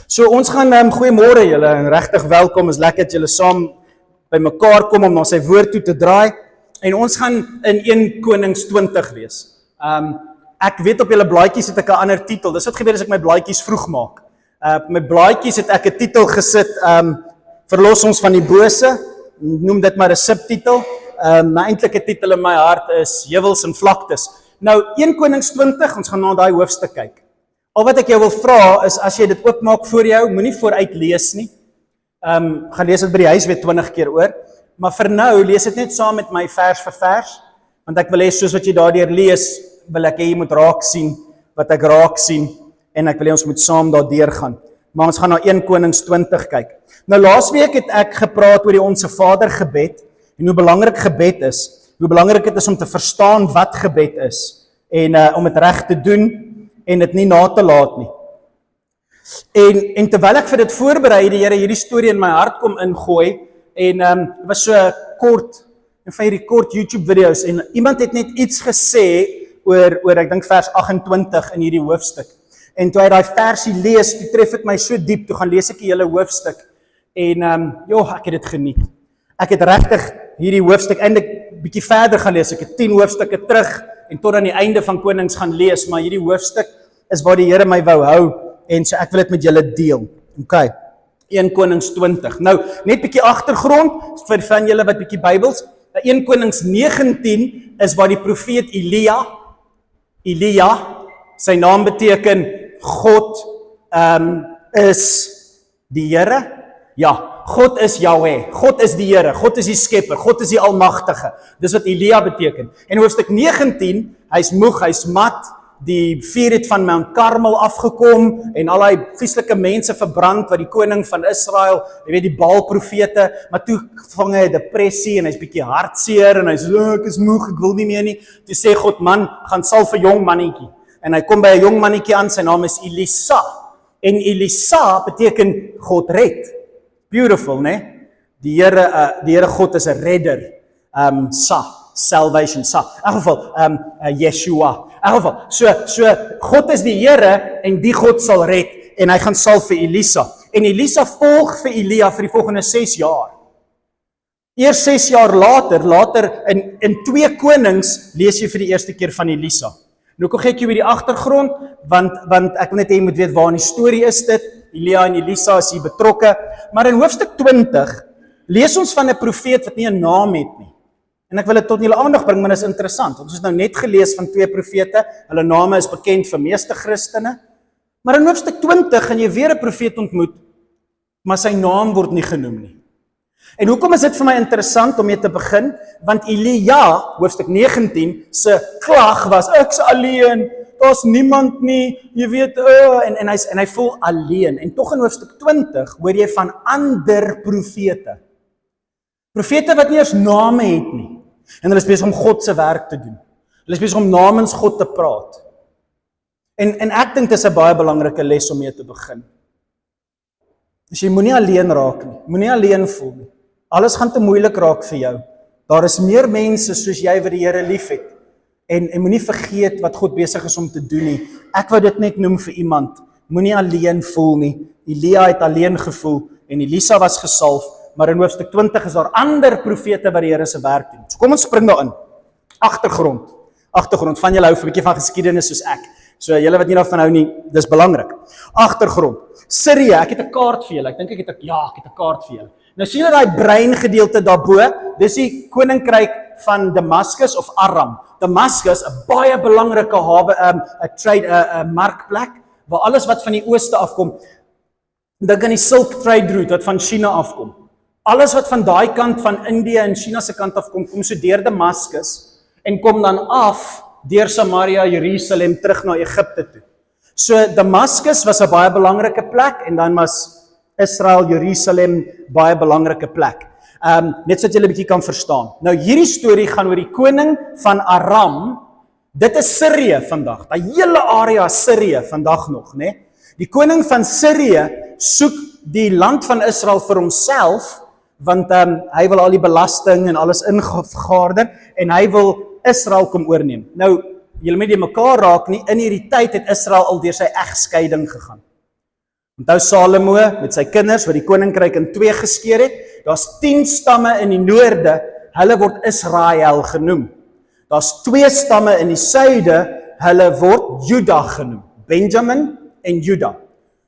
So ons gaan goeiemôre julle en regtig welkom. Is lekker dat julle saam by mekaar kom om na sy woord toe te draai. En ons gaan in 1 Konings 20 lees. Ek weet op julle blaadjies het ek 'n ander titel. Dis wat gebeur as ek my blaadjies vroeg maak. Op my blaadjies het ek 'n titel gesit, verlos ons van die bose. Noem dit maar 'n subtitel. My eintlike titel in my hart is Heuwels en Vlaktes. Nou 1 Konings 20, ons gaan na daai hoofstuk kyk. Al wat ek jou wil vra is, as jy dit oopmaak voor jou, moenie vooruit lees nie. Gaan lees dit by die huis weer 20 keer oor. Maar vir nou, lees dit net saam met my vers vir vers, want ek wil hê soos wat jy daardeur lees, wil ek hê jy moet raak sien wat ek raak sien, en ek wil hê ons moet saam daardeur gaan. Maar ons gaan na 1 Konings 20 kyk. Nou laasweek het ek gepraat oor die Onse Vader gebed, en hoe belangrik gebed is, hoe belangrik dit is om te verstaan wat gebed is, en om dit reg te doen, en dit nie na te laat nie. En terwyl ek vir dit voorberei, die Here hierdie storie in my hart kom ingooi, en dit was so kort, en van hierdie kort YouTube video's, en iemand het net iets gesê oor ek dink vers 28 in hierdie hoofstuk. En toe hy daai versie lees, toe tref dit my so diep, toe gaan lees ek die hele hoofstuk, en ek het dit geniet. Ek het regtig hierdie hoofstuk eintlik bietjie verder gaan lees, ek het 10 hoofstukke terug, en tot aan die einde van Konings gaan lees, maar hierdie hoofstuk is waar die Here my wou hou, en so ek wil dit met julle deel. Okay, 1 Konings 20. Nou, net bietjie agtergrond, vir van julle wat bietjie Bybels, 1 Konings 19 is waar die profeet Elia, sy naam beteken God is die Here. Ja, God is Yahweh, God is die Here, God is die Skepper, God is die Almagtige. Dis wat Elia beteken. En hoofstuk 19, hy's moeg, hy's mat, die vuur het van Mount Carmel afgekom, en al die vieslike mense verbrand, wat die koning van Israel, jy weet die Baal-profete, maar toe vang hy 'n depressie, en hy's bietjie hartseer, en hy sê, ek is moeg, ek wil nie meer nie. Toe sê God, man, gaan salf vir jong mannetjie. En hy kom by 'n jong mannetjie aan, sy naam is Elisa. En Elisa beteken God red. Beautiful, né? Die Here God is 'n redder. Salvation, in geval, Yeshua. In geval, so God is die Here en die God sal red, en hy gaan salf vir Elisa. En Elisa volg vir Elia vir die volgende 6 jaar. Eers 6 jaar later in 2 Konings lees jy vir die eerste keer van Elisa. Nou kom ek jou by die agtergrond, want ek wil net hê jy moet weet waar in die storie is dit. Elia en Elisa is hier betrokke, maar in hoofstuk 20 lees ons van 'n profeet wat nie 'n naam het nie. En ek wil dit tot julle aandag bring, maar dit is interessant. Ons het nou net gelees van 2 profete, hulle name is bekend vir meeste Christene. Maar in hoofstuk 20 gaan jy weer 'n profeet ontmoet, maar sy naam word nie genoem nie. En hoekom is dit vir my interessant om mee te begin? Want Elia, hoofstuk 19, se klag was, ek's alleen, daar's niemand nie, jy weet, en hy voel alleen. En tog in hoofstuk 20 hoor jy van ander profete. Profete wat nie eens name het nie. En hulle is besig om God se werk te doen. Hulle is besig om namens God te praat. En ek dink dit is 'n baie belangrike les om mee te begin. Dus jy moenie alleen raak nie, moenie alleen voel nie. Alles gaan te moeilik raak vir jou. Daar is meer mense soos jy wat die Here liefhet. En moenie vergeet wat God besig is om te doen nie. Ek wou dit net noem vir iemand. Moenie alleen voel nie. Elia het alleen gevoel en Elisa was gesalf, maar in hoofstuk 20 is daar ander profete wat die Here se werk doen. So kom ons spring daarin. Agtergrond van julle hou vir 'n bietjie van geskiedenis soos ek. So julle wat nie daarvan hou nie, dis belangrik. Agtergrond. Sirië, ek het 'n kaart vir julle. Ek dink ek het 'n kaart vir julle. Nou sien jy daai bruin gedeelte daarbo, dis die koninkryk van Damaskus of Aram. Damaskus, 'n baie belangrike hawe, 'n markplek waar alles wat van die ooste afkom. Dink aan die Silk Trade Route wat van China afkom. Alles wat van daai kant van Indië en China se kant afkom, kom so deur Damaskus en kom dan af deur Samaria, Jerusalem terug na Egipte toe. So Damaskus was 'n baie belangrike plek en dan was Israel, Jerusalem, baie belangrike plek. Net so dat julle 'n bietjie kan verstaan. Nou hierdie storie gaan oor die koning van Aram. Dit is Sirië vandag. Daai hele area Sirië vandag nog, né? Die koning van Sirië soek die land van Israel vir homself, want hy wil al die belasting en alles ingegaarder en hy wil Israel kom oorneem. Nou, julle moet nie mekaar raak nie, in hierdie tyd het Israel al deur sy egskeiding gegaan. Onthou Salomo met sy kinders wat die koninkryk in 2 geskeur het. Daar's 10 stamme in die noorde, hulle word Israel genoem. Daar's 2 stamme in die suide, hulle word Juda genoem. Benjamin en Juda.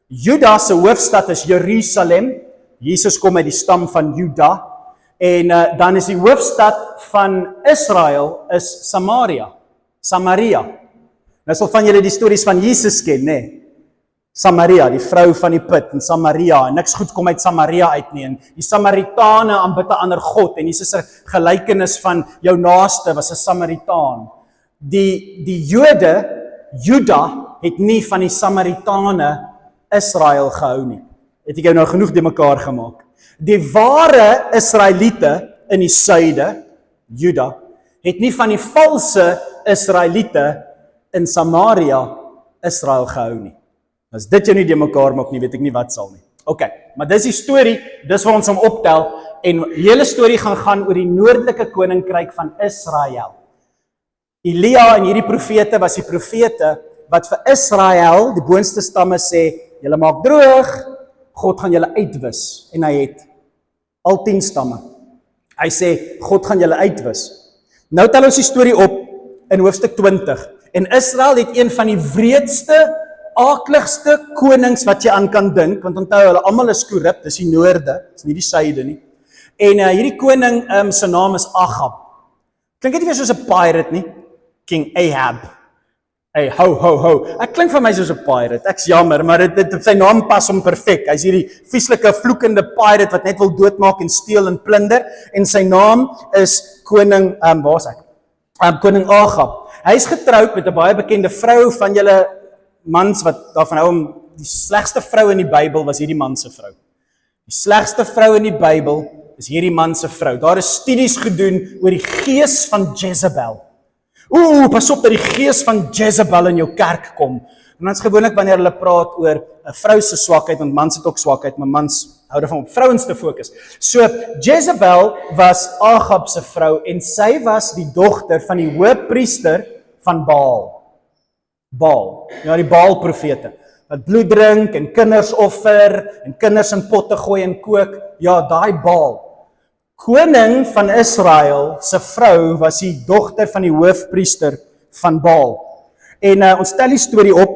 Juda se hoofstad is Jerusalem. Jesus kom uit die stam van Juda. En dan is die hoofstad van Israel is Samaria. Nou sal van julle die stories van Jesus ken, nê? Samaria, die vrou van die put in Samaria, en niks goed kom uit Samaria uit nie, en die Samaritane aanbid 'n ander god, en Jesus se gelykenis van jou naaste was 'n Samaritaan. Die Jode, Juda, het nie van die Samaritane Israel gehou nie. Het ek jou nou genoeg die mekaar gemaak. Die ware Israeliete in die suide, Juda, het nie van die valse Israeliete in Samaria Israel gehou nie. As dit jou nie die mekaar maak nie, weet ek nie wat sal nie. Ok, maar dis die storie, dis waar ons hom optel, en die hele storie gaan oor die noordelike koninkryk van Israel. Elia en hierdie profete was die profete wat vir Israel, die boonste stamme sê, julle maak droog, God gaan julle uitwis, en hy het al 10 stamme. Hy sê, God gaan julle uitwis. Nou tel ons die storie op in hoofstuk 20, en Israel het een van die wreedste, aakligste konings wat jy aan kan dink, want onthou hulle almal is korrup, dis die noorde, dis nie die suide nie. En hierdie koning sy naam is Agab. Klink dit nie weer soos 'n pirate nie? King Ahab. Hey, ho. Ek klink vir my soos 'n pirate. Ek's jammer, maar sy naam pas hom perfek. Hy's hierdie vieslike vloekende pirate wat net wil doodmaak en steel en plunder, en sy naam is koning waar's ek? Koning Agab. Hy's getroud met 'n baie bekende vrou. Van julle mans wat daarvan hou om die slegste vrou in die Bybel was hierdie man se vrou. Die slegste vrou in die Bybel is hierdie man se vrou. Daar is studies gedoen oor die gees van Jezebel. Pas op dat die gees van Jezebel in jou kerk kom. En dan is gewoonlik wanneer hulle praat oor 'n vrou se swakheid, want mans het ook swakheid, maar mans hou daarvan om vrouens te fokus. So Jezebel was Agab se vrou, en sy was die dogter van die hoëpriester van Baal, ja, die Baal profete, wat bloed drink en kinders offer en kinders in potte gooi en kook, ja, daai Baal. Koning van Israel se vrou was die dogter van die hoofpriester van Baal. En ons tel die storie op,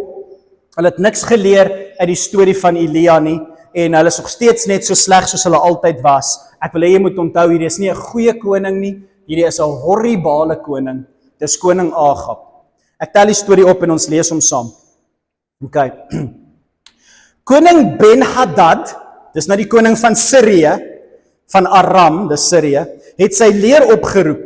hulle het niks geleer uit die storie van Elia nie, en hulle is nog steeds net so sleg soos hulle altyd was. Ek wil hê jy moet onthou, hierdie is nie 'n goeie koning nie, hierdie is 'n horribale koning, dis koning Agab. Ek tel die storie op en ons lees hom saam. Ok. Koning Ben-Hadad, dis nou die koning van Sirië, van Aram, dis Sirië, het sy leer opgeroep.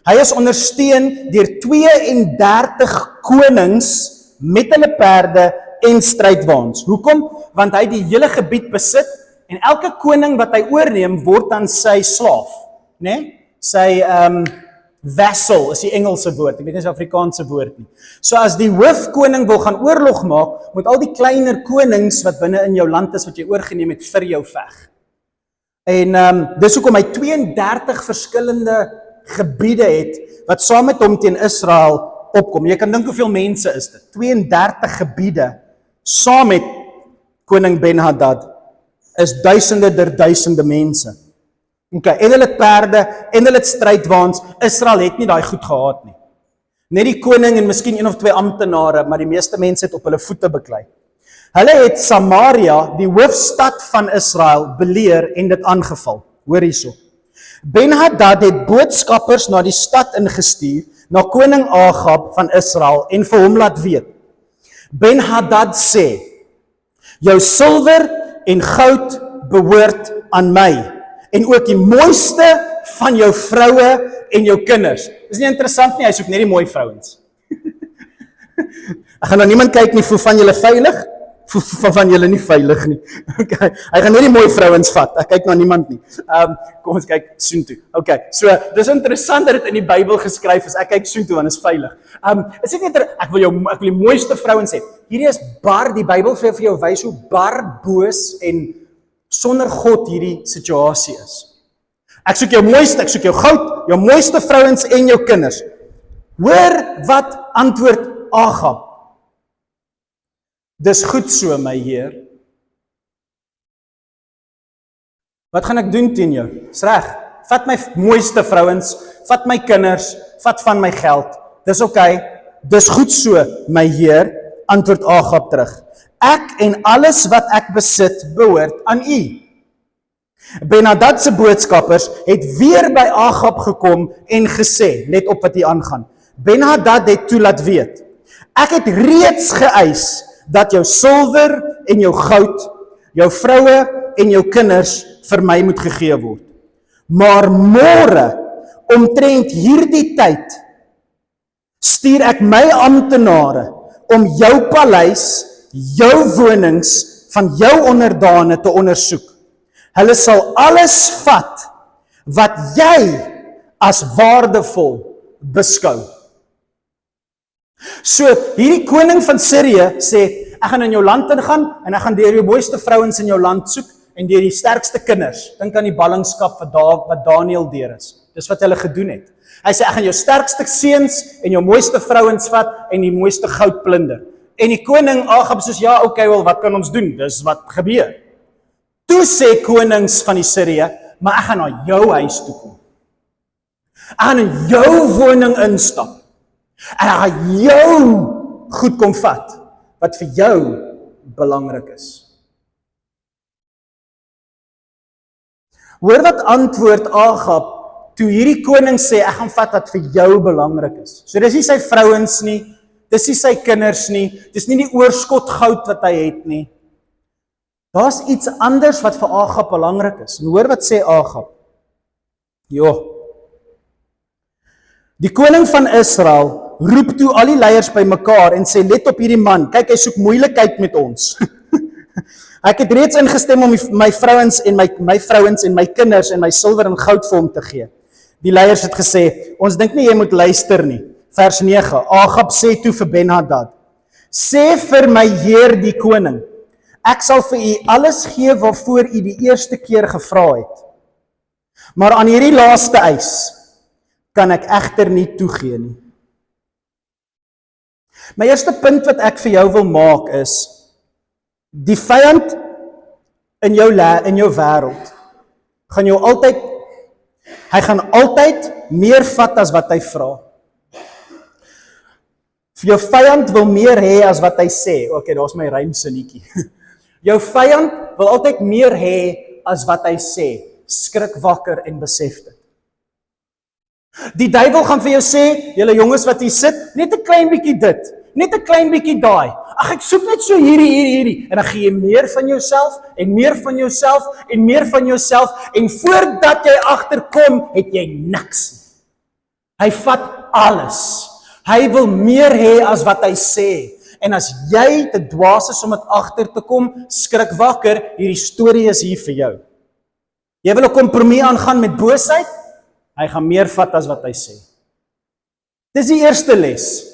Hy is ondersteun deur 32 konings met hulle perde en strydwaans. Hoekom? Want hy die hele gebied besit, en elke koning wat hy oorneem, word dan sy slaaf, né? Sy vassal is die Engelse woord, ek weet nie die Afrikaanse woord nie. So as die hoofkoning wil gaan oorlog maak, moet al die kleiner konings wat binne in jou land is, wat jy oorgeneem het, vir jou veg. En dis hoekom hy 32 verskillende gebiede het, wat saam met hom teen Israel opkom. Jy kan dink hoeveel mense is dit, 32 gebiede, saam met koning Ben-Hadad, is duisende mense. Okay, en hulle het perde, en hulle het strydwaans. Israel het nie daai goed gehad nie. Net die koning en miskien 1 of 2 amptenare, maar die meeste mense het op hulle voete beklei. Hulle het Samaria, die hoofstad van Israel, beleer en dit aangeval. Hoor hierso. Ben-Hadad het boodskappers na die stad ingestuur, na koning Agab van Israel, en vir hom laat weet. Ben-Hadad sê, jou silwer en goud behoort aan my, en ook die mooiste van jou vroue en jou kinders. Is nie interessant nie, hy soek net die mooi vrouens. Ek gaan nou niemand kyk nie, voel van julle veilig? Voel van julle nie veilig nie. Okay. Hy gaan net die mooi vrouens vat, ek kyk na niemand nie. Kom ons kyk soontoe. Okay, so, dis interessant dat dit in die Bybel geskryf is, ek kyk soontoe, want is veilig. Is dit net, ek wil die mooiste vrouens hê. Hierdie is bar, die Bybel vir jou wys hoe bar, boos en sonder God hierdie situasie is. Ek soek jou mooiste, ek soek jou goud, jou mooiste vrouens en jou kinders. Hoor wat antwoord Agab. Dis goed so, my Heer. Wat gaan ek doen teen jou? Dis reg. Vat my mooiste vrouens, vat my kinders, vat van my geld. Dis oké. Dis goed so, my Heer, antwoord Agab terug. Ek en alles wat ek besit, behoort aan U. Ben-Hadad se boodskappers het weer by Agab gekom en gesê, let op wat hier aangaan. Ben-Hadad het toe laat weet, ek het reeds geëis dat jou silwer en jou goud, jou vroue en jou kinders vir my moet gegee word. Maar môre, omtrent hierdie tyd, stuur ek my amptenare om jou paleis, jou wonings van jou onderdane te ondersoek. Hulle sal alles vat wat jy as waardevol beskou. So, hierdie koning van Sirië sê, ek gaan in jou land ingaan en ek gaan deur jou mooiste vrouens in jou land soek en deur die sterkste kinders. Dink aan die ballingskap wat Daniel deur is. Dis wat hulle gedoen het. Hy sê, ek gaan jou sterkste seuns en jou mooiste vrouens vat en die mooiste goud plunder. En die koning Agab soos, ja, okay, wel, wat kan ons doen? Dis wat gebeur. Toe sê konings van die Sirië, maar ek gaan na jou huis toe kom. Ek gaan in jou woning instap. En ek gaan jou goed kom vat, wat vir jou belangrik is. Hoor wat antwoord Agab, toe hierdie koning sê, ek gaan vat wat vir jou belangrik is. So dis nie sy vrouens nie, dis nie sy kinders nie, dis nie die oorskot goud wat hy het nie. Daar's iets anders wat vir Agab belangrik is. En hoor wat sê Agab. Die koning van Israel roep toe al die leiers by mekaar en sê, let op hierdie man, kyk, hy soek moeilikheid met ons. Ek het reeds ingestem om my vrouens en my kinders en my silwer en goud vir hom te gee. Die leiers het gesê, ons dink nie jy moet luister nie. Vers 9, Agab sê toe vir Ben-Hadad, sê vir my Heer die koning, ek sal vir u alles gee waarvoor u die eerste keer gevra het. Maar aan hierdie laaste eis kan ek egter nie toegee nie. My eerste punt wat ek vir jou wil maak is, die vyand in jou wêreld gaan jou altyd, hy gaan altyd meer vat as wat hy vra. Jou vyand wil meer hê as wat hy sê. Okay, daar's my rymsinnetjie. Jou vyand wil altyd meer hê as wat hy sê. Skrik wakker en besef dit. Die duiwel gaan vir jou sê, julle jonges wat hier sit, net 'n klein bietjie dit, net 'n klein bietjie daai. Ag, ek soek net so hierdie. En dan gee jy meer van jouself, en meer van jouself, en meer van jouself, en voordat jy agterkom, het jy niks. Hy vat alles. Hy wil meer hê as wat hy sê. En as jy te dwaas is om dit agter te kom, skrik wakker, hierdie storie is hier vir jou. Jy wil 'n kompromie aangaan met boosheid, hy gaan meer vat as wat hy sê. Dis die eerste les.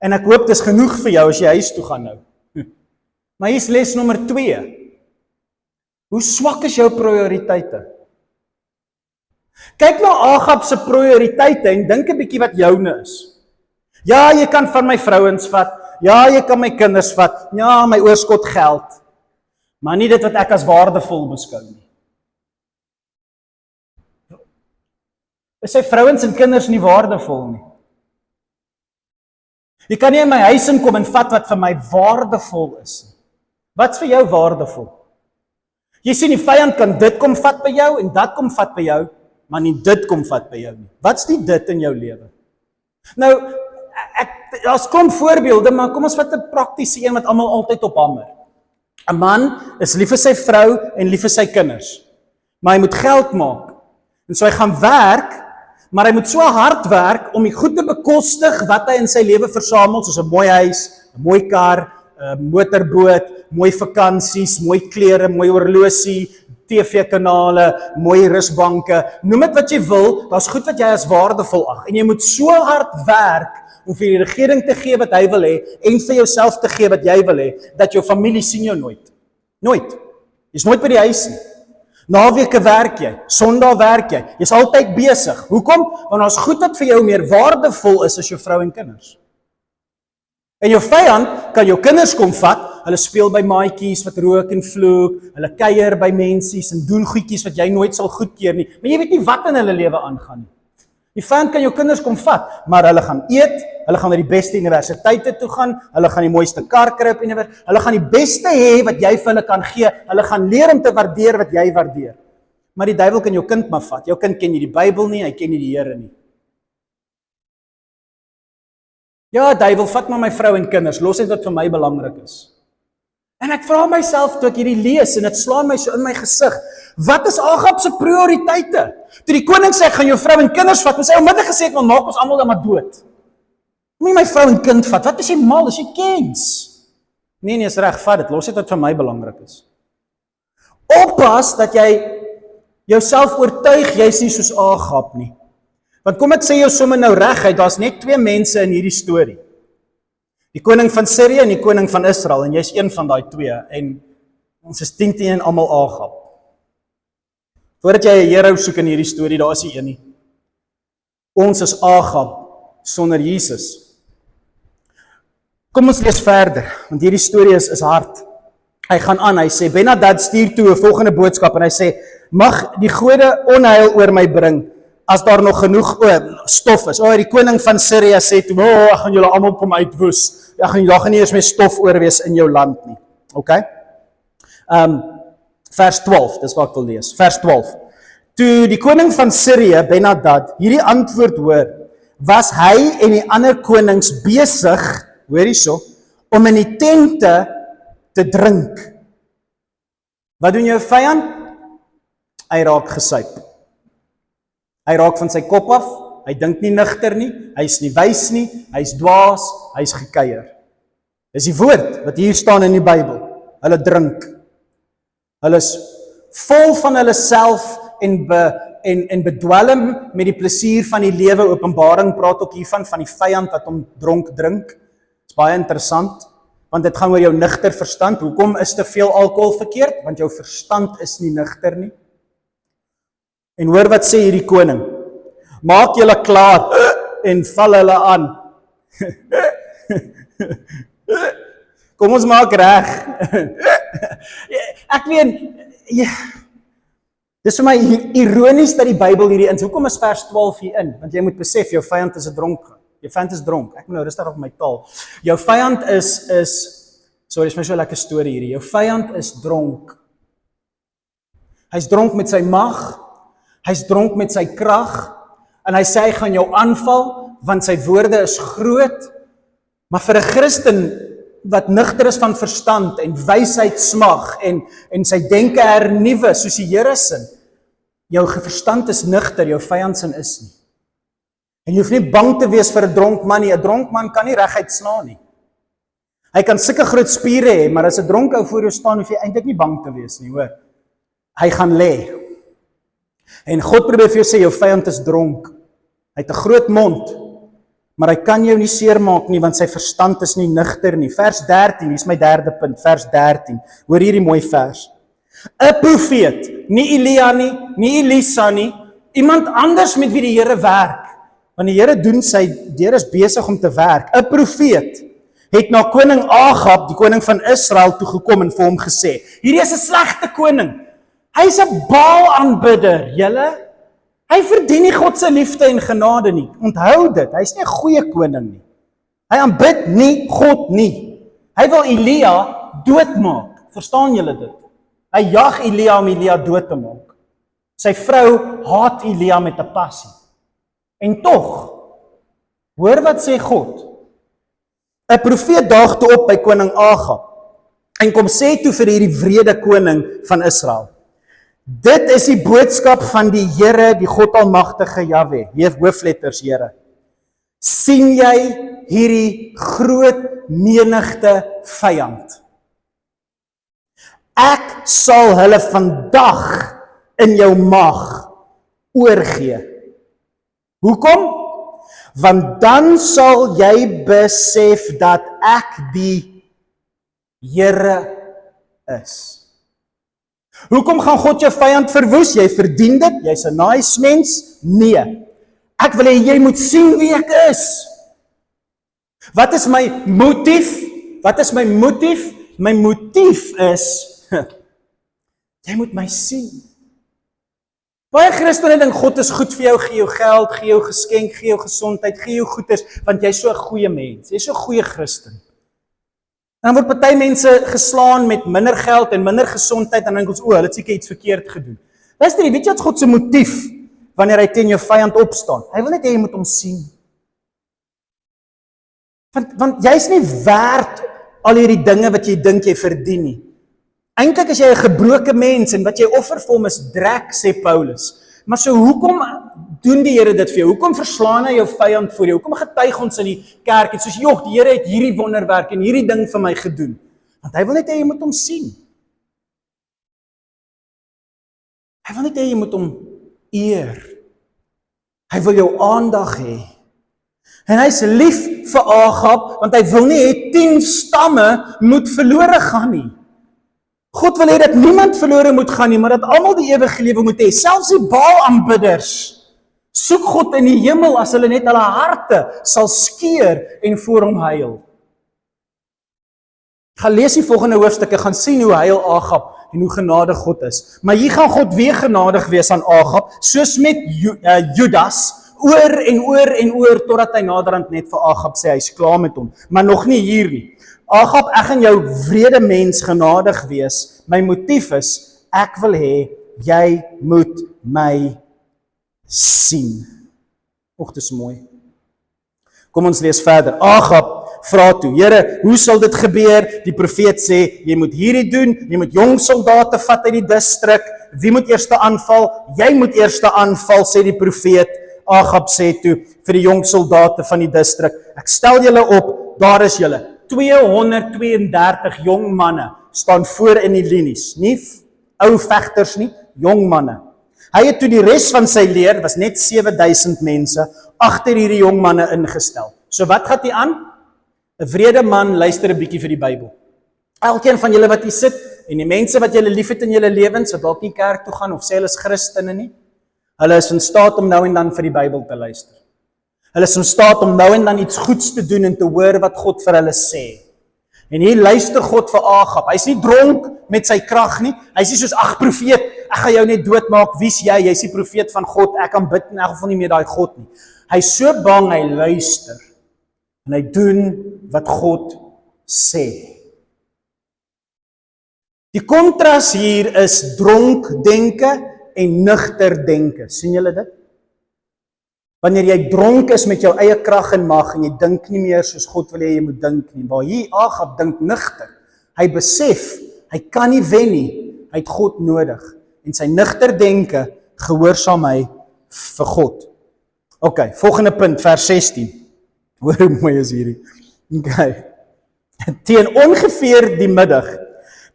En ek hoop dis genoeg vir jou as jy huis toe gaan nou. Maar hier's les nommer 2. Hoe swak is jou prioriteite? Kyk na Agab se prioriteite en dink 'n bietjie wat joune is. Ja, jy kan van my vrouens vat. Ja, jy kan my kinders vat. Ja, my oorskot geld. Maar nie dit wat ek as waardevol beskou nie. Is sy vrouens en kinders nie waardevol nie? Jy kan nie in my huis inkom en vat wat vir my waardevol is nie. Wat's vir jou waardevol? Jy sien die vyand kan dit kom vat by jou en dat kom vat by jou, maar nie dit kom vat by jou nie. Wat's die dit in jou lewe? Nou, daar's klomp voorbeelde, maar kom ons vat 'n praktiese een wat almal altyd op hamer. 'n Man is lief vir sy vrou en lief vir sy kinders, maar hy moet geld maak. En so hy gaan werk, maar hy moet so hard werk om die goed te bekostig wat hy in sy lewe versamel, soos 'n mooi huis, 'n mooi kar, 'n motorboot, mooi vakansies, mooi klere, mooi horlosie, TV-kanale, mooi rusbanke, noem dit wat jy wil, daar's goed wat jy as waardevol ag. En jy moet so hard werk om vir die regering te gee wat hy wil hê en vir jouself te gee wat jy wil hê, dat jou familie sien jou nooit. Nooit. Jy's nooit by die huis nie. Naweke werk jy, Sondag werk jy. Jy's altyd besig. Hoekom? Want daar's goed wat vir jou meer waardevol is as jou vrou en kinders. En jou vyand kan jou kinders kom vat, hulle speel by maatjies wat rook en vloek, hulle kuier by mensies en doen goedjies wat jy nooit sal goedkeur nie. Maar jy weet nie wat in hulle lewe aangaan nie. Die vyand kan jou kinders kom vat, maar hulle gaan eet, hulle gaan na die beste universiteite toe gaan, hulle gaan die mooiste kar kry op universiteit, hulle gaan die beste hê wat jy vir hulle kan gee, hulle gaan leer om te waardeer wat jy waardeer. Maar die duiwel kan jou kind maar vat. Jou kind ken nie die Bybel nie, hy ken nie die Here nie. Ja, duiwel, vat maar my vrou en kinders, los net wat vir my belangrik is. En ek vra myself toe ek hierdie lees en dit slaan my so in my gesig, wat is Agab se prioriteite? Toe die koning sê ek gaan jou vrou en kinders vat, ons sê onmiddellik gesê ek wil maak ons almal dan maar dood. Moenie my vrou en kind vat. Wat is jy mal, is jy kens? Nee, is reg, vat dit, los net wat vir my belangrik is. Oppas dat jy jouself oortuig jy's nie soos Agab nie. Want kom ek sê jou sommer nou reguit, daar's net 2 mense in hierdie storie. Die koning van Sirië en die koning van Israel, en jy's een van daai 2, en ons is 10 teen almal Agab. Voordat jy 'n hero soek in hierdie storie, daar is nie een nie. Ons is Agab sonder Jesus. Kom ons lees verder, want hierdie storie is hard. Hy gaan aan, hy sê, Ben-Hadad stuur toe 'n volgende boodskap, en hy sê, mag die gode onheil oor my bring, as daar nog genoeg stof is. Die koning van Sirië sê toe, ek gaan julle almal kom uitwoes. Daar gaan nie eers meer stof oor wees in jou land nie. Okay? Vers 12, dis wat ek wil lees. Vers 12. Toe die koning van Sirië, Ben-Hadad, hierdie antwoord hoor, was hy en die ander konings besig, hoor hierso, om in die tente te drink. Wat doen jou vyand? Hy raak gesuip. Hy raak van sy kop af, hy dink nie nigter nie, hy is nie wys nie, hy is dwaas, hy is gekuier. Dis die woord wat hier staan in die Bybel. Hulle drink. Hulle is vol van hulle self en bedwelm met die plesier van die lewe. Openbaring praat ook hiervan, van die vyand wat hom dronk drink. Dis baie interessant, want dit gaan oor jou nigter verstand. Hoekom is te veel alkohol verkeerd? Want jou verstand is nie nigter nie. En hoor wat sê hierdie koning, maak julle klaar en val hulle aan. Kom ons maak reg. Ek weet, dis vir my ironies dat die Bybel hierdie in, hoekom is vers 12 hier in? Want jy moet besef, jou vyand is 'n dronk. Jou vyand is dronk, ek moet nou rustig op my taal. Jou vyand sorry, is my so lekker storie hierdie, jou vyand is dronk. Hy's dronk met sy mag, hy's dronk met sy krag, en hy sê hy gaan jou aanval, want sy woorde is groot, maar vir 'n Christen wat nigter is van verstand en wysheid smag en sy denke hernuwe soos die Here sin, jou verstand is nigter, jou vyand sin is nie. En jy hoef nie bang te wees vir 'n dronk man nie, 'n dronk man kan nie reguit slaan nie. Hy kan sulke groot spiere hê, maar as 'n dronk ou voor jou staan, hoef jy eintlik nie bang te wees nie, hoor. Hy gaan lê. En God probeer vir jou sê, jou vyand is dronk. Hy het 'n groot mond, maar hy kan jou nie seermaak nie, want sy verstand is nie nigter nie. Vers 13, hier is my derde punt, vers 13. Hoor hierdie mooi vers. 'n Profeet, nie Elia nie Elisa nie, iemand anders met wie die Here werk. Want die Here doen die Here is besig om te werk. 'n Profeet het na koning Agab, die koning van Israel, toe gekom en vir hom gesê, hierdie is 'n slegte koning. Hy's 'n Baal-aanbidder, julle. Hy verdien nie God se liefde en genade nie. Onthou dit, hy's nie 'n goeie koning nie. Hy aanbid nie God nie. Hy wil Elia doodmaak. Verstaan julle dit? Hy jag Elia om Elia dood te maak. Sy vrou haat Elia met 'n passie. En tog, hoor wat sê God. 'n Profeet daag toe op by koning Agab en kom sê toe vir hierdie wrede koning van Israel, dit is die boodskap van die Here, die God Almagtige Jahwe, hoofletters Here. Sien jy hierdie groot menigte vyand? Ek sal hulle vandag in jou mag oorgee. Hoekom? Want dan sal jy besef dat ek die Here is. Hoekom gaan God jou vyand verwoes? Jy verdien dit, jy's 'n nice mens? Nee. Ek wil hê jy moet sien wie ek is. Wat is my motief? My motief is, jy moet my sien. Baie Christene dink God is goed vir jou, gee jou geld, gee jou geskenk, gee jou gesondheid, gee jou goeders, want jy's so 'n goeie mens, jy's so 'n goeie Christen. En dan word party mense geslaan met minder geld en minder gesondheid, en dan dink ons, hulle het seker iets verkeerd gedoen. Luister, weet jy wat God se motief, wanneer hy teen jou vyand opstaan? Hy wil net hê jy moet hom sien. Want jy's nie werd al hierdie dinge wat jy dink jy verdien nie. Eintlik is jy 'n gebroke mens, en wat jy offer vir hom is drek, sê Paulus. Maar so hoekom doen die Here dit vir jou? Hoekom verslaan hy jou vyand voor jou? Hoekom getuig ons in die kerk en soos, "Jog, die Here het hierdie wonderwerk en hierdie ding vir my gedoen"? Want hy wil net hê jy moet hom sien. Hy wil net hê jy moet hom eer. Hy wil jou aandag hê. En hy's lief vir Agab, want hy wil nie hê 10 stamme moet verlore gaan nie. God wil hê dat niemand verlore moet gaan nie, maar dat almal die ewige lewe moet hê. Selfs die Baal-aanbidders soek God in die hemel as hulle net hulle harte sal skeer en voor hom huil. Gaan lees die volgende hoofstukke, gaan sien hoe huil Agab en hoe genadig God is. Maar hier gaan God weer genadig wees aan Agab, soos met Judas, oor en oor en oor, totdat hy naderhand net vir Agab sê, hy's klaar met hom. Maar nog nie hier nie. Agab, ek gaan jou wrede mens genadig wees. My motief is, ek wil hê, jy moet my sien. Och, dis mooi. Kom ons lees verder. Agab vra toe, Here, hoe sal dit gebeur? Die profeet sê, jy moet hierdie doen, jy moet jong soldate vat uit die distrik. Wie moet eerste aanval? Jy moet eerste aanval, sê die profeet. Agab sê toe vir die jong soldate van die distrik, ek stel julle op, daar is julle. 232 jong manne staan voor in die linies, nie ou vegters nie, jong manne. Hy het toe die res van sy leer, was net 7000 mense, agter hierdie jong manne ingestel. So wat gaat hy aan? 'n wrede man luister 'n bietjie vir die Bybel. Elkeen van julle wat hier sit, en die mense wat julle liefhet in julle lewens, wat dalk nie kerk toe gaan, of sê hulle is Christene nie, hulle is in staat om nou en dan vir die Bybel te luister. Hulle is in staat om nou en dan iets goeds te doen en te hoor wat God vir hulle sê. En hier luister God vir Agab. Hy's nie dronk met sy krag nie. Hy's nie soos, ag profeet, ek gaan jou net doodmaak. Wie's jy? Jy's die profeet van God. Ek kan bid in elk geval nie meer daai God nie. Hy's so bang, hy luister. En hy doen wat God sê. Die kontras hier is dronk denke en nugter denke. Sien julle dit? Wanneer jy dronk is met jou eie krag en mag en jy dink nie meer soos God wil hê jy moet dink nie. Maar hier Agab dink nugter. Hy besef, hy kan nie wen nie. Hy het God nodig. En sy nugter denke gehoorsaam hy vir God. Ok, volgende punt, vers 16. Hoor hoe mooi is hierdie. Ok. Teen ongeveer die middag,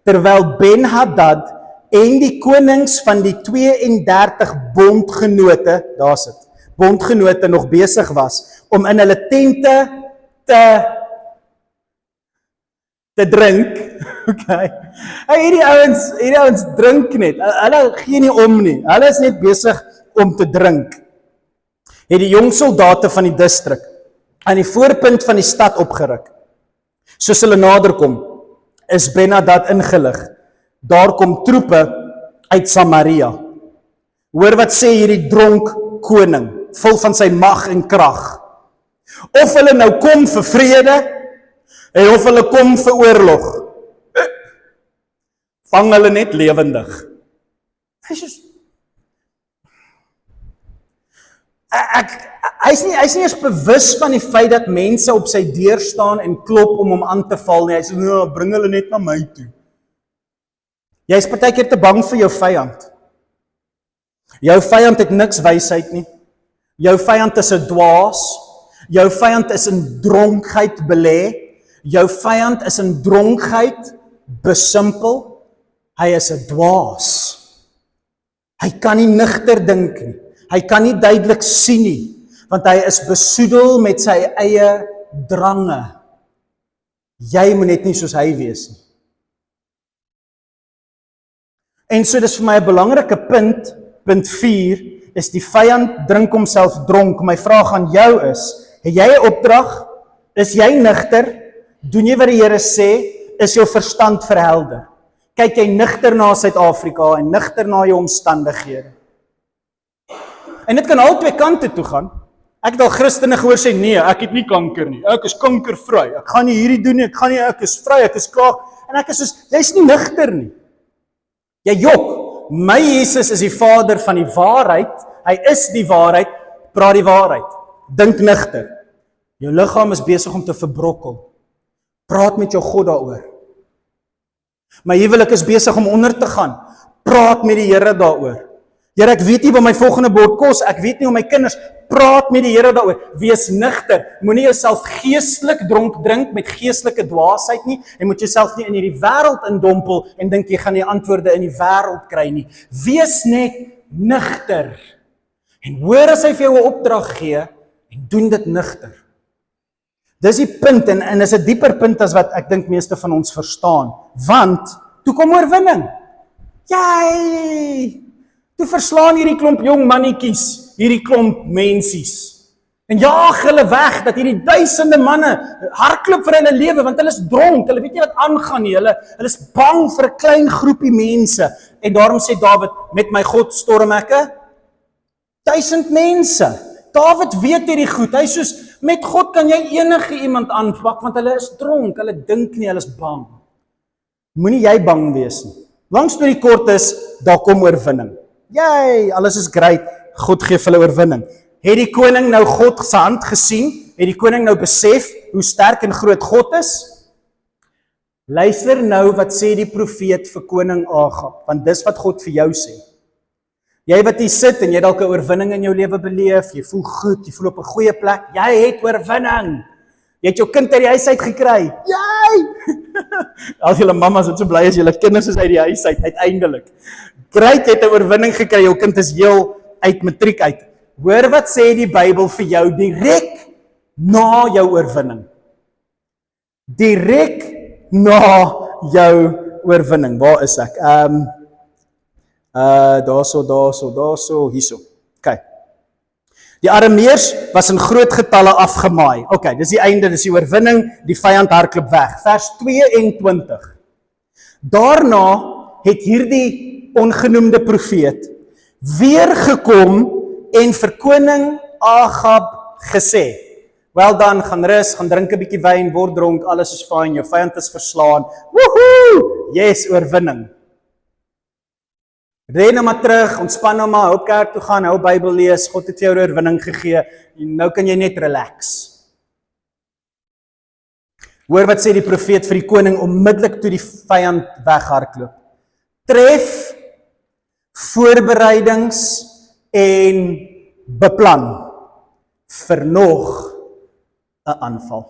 terwyl Ben-Hadad en die konings van die 32 bondgenote, daar sit, bondgenote nog besig was, om in hulle tente te drink, okay. Hierdie ouens drink net, hulle gee nie om nie, hulle is net besig om te drink. Het die jong soldate van die distrik aan die voorpunt van die stad opgeruk. Soos hulle naderkom, is Ben-Hadad ingelig. Daar kom troepe uit Samaria. Hoor wat sê hierdie dronk koning, vol van sy mag en krag. Of hulle nou kom vir vrede, en of hulle kom vir oorlog. Vang hulle net lewendig. Hy's nie eens bewus van die feit dat mense op sy deur staan en klop om hom aan te val nie. Hy sê, nou, bring hulle net na my toe. Jy is partykeer te bang vir jou vyand. Jou vyand het niks wysheid nie. Jou vyand is 'n dwaas. Jou vyand is in dronkheid belê. Jou vyand is in dronkheid besimpel. Hy is 'n dwaas. Hy kan nie nugter dink nie. Hy kan nie duidelik sien nie, want hy is besoedel met sy eie drange. Jy moet net nie soos hy wees nie. En so dis vir my 'n belangrike punt, punt 4, is die vyand drink homself dronk. My vraag aan jou is, het jy 'n opdrag? Is jy nugter? Doen jy wat die Here sê? is jou verstand verhelder. Kyk jy nigter na Suid-Afrika en nigter na jou omstandighede. En dit kan al twee kante toe gaan. Ek het al Christene gehoor sê, nee, ek het nie kanker nie. Ek is kankervry. Ek gaan nie hierdie doen nie. Ek is vry, ek is klaar. En ek is soos, jy's nie nigter nie. Jy jok. My Jesus is die Vader van die waarheid. Hy is die waarheid. Praat die waarheid. Dink nigter. Jou liggaam is besig om te verbrokkel. Praat met jou God daaroor. My huwelik is besig om onder te gaan. Praat met die Here daaroor. Here, ek weet nie wat my volgende bord kos, ek weet nie hoe my kinders, praat met die Here daaroor. Wees nigter. Moenie jouself geestelik dronk drink met geestelike dwaasheid nie en moet jouself nie in hierdie wêreld indompel en dink jy gaan die antwoorde in die wêreld kry nie. Wees net nigter. En hoor as hy vir jou 'n opdrag gee en doen dit nigter. Dis die punt en is 'n dieper punt as wat ek dink meeste van ons verstaan. Want toe kom oorwinning. Jy toe verslaan hierdie klomp jong mannetjies, hierdie klomp mensies. En jaag hulle weg, dat hierdie duisende manne hardloop vir hulle lewe, want hulle is dronk, hulle weet nie wat aangaan nie, hulle is bang vir 'n klein groepie mense. En daarom sê Dawid, met my God storm ek 1000 mense. Dawid weet hierdie goed, hy sê soos, met God kan jy enige iemand aanpak, want hulle is dronk, hulle dink nie, hulle is bang. Moenie jy bang wees nie. Lang storie kort is, daar kom oorwinning. Jy, alles is great, God gee vir hulle oorwinning. Het die koning nou God se hand gesien? Het die koning nou besef hoe sterk en groot God is? Luister nou wat sê die profeet vir koning Agab, want dis wat God vir jou sê. Jy wat hier sit en jy dalk 'n oorwinning in jou lewe beleef, jy voel goed, jy voel op 'n goeie plek, jy het oorwinning. Jy het jou kind uit die huis uit gekry. Jy! Al julle mammas is so bly as julle kinders is uit die huis uit, uiteindelik. Great, jy het 'n oorwinning gekry, jou kind is heel uit matriek uit. Hoor wat sê die Bybel vir jou direk na jou oorwinning. Direk na jou oorwinning. Waar is ek? Daarso, hierso. Okay. Die Arameërs was in groot getalle afgemaai. Okay, dis die einde, dis die oorwinning, die vyand hardloop weg. Vers 22. Daarna het hierdie ongenoemde profeet weer gekom en vir koning Agab gesê, wel dan, gaan rus, gaan drink 'n bietjie wyn, word dronk, alles is fyn, jou vyand is verslaan. Woehoe! Yes, oorwinning. Ren nou maar terug, ontspan nou maar, hou kerk toe gaan, hou Bybel lees, God het jou oorwinning gegee, en nou kan jy net relax. Hoor wat sê die profeet vir die koning onmiddellik toe die vyand weghardloop. Tref voorbereidings en beplan vir nog 'n aanval.